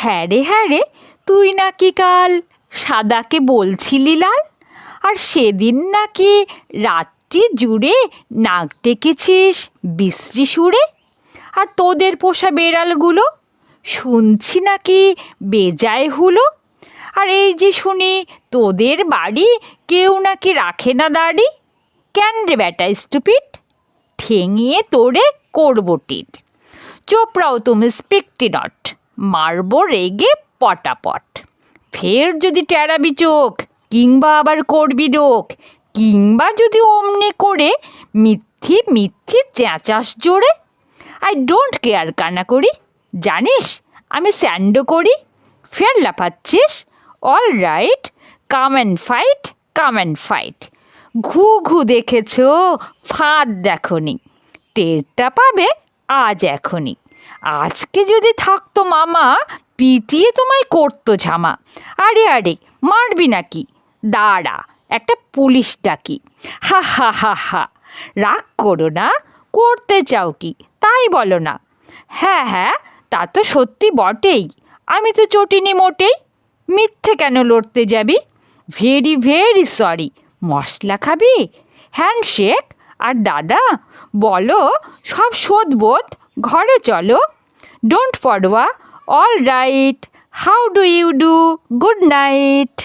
হ্যাঁ রে, তুই নাকি কাল সাদাকে বলছিলি লাল, আর সেদিন নাকি রাত্রি জুড়ে নাক ডেকেছিস বিশ্রী সুরে। আর তোদের পোষা বেড়ালগুলো শুনছি নাকি বেজায় হুলো। আর এই যে শুনি তোদের বাড়ি কেউ নাকি রাখে না দাড়ি। কেন রে বেটা স্টুপিড, ঠেঙিয়ে তোরে করবো টিট। চোপড়াও তুমি স্পিকটি নট, মারবো রেগে পটাপট। ফের যদি টেরাবি চোখ, কিংবা আবার করবি ডোক, কিংবা যদি অমনি করে মিথ্যি মিথ্যি চেঁচাস জোরে। আই ডোন্ট কেয়ার কানা করি, জানিস আমি স্যান্ডো করি। ফের লাফাচ্ছিস, all right, come and fight, come and fight. ঘু ঘু দেখেছ, ফাঁদ দেখনি, টেরটা পাবে আজ এখনই। আজকে যদি থাকতো মামা, পিটিয়ে তোমায় করতো ঝামা। আরে আরে মারবি নাকি, দাঁড়া একটা পুলিশ ডাকি। হা হা হা হা, রাগ করো না, করতে চাও কি তাই বলো না। হ্যাঁ তা তো সত্যি বটেই, আমি তো চটিনি মোটেই। মিথ্যে কেন লড়তে যাবি, ভেরি ভেরি সরি। মশলা খাবি, হ্যান্ডশেক, আর দাদা বলো সব শোধবোধ, ঘরে চলো। ডোন্ট ফরওয়া, all right, how do you do, good night.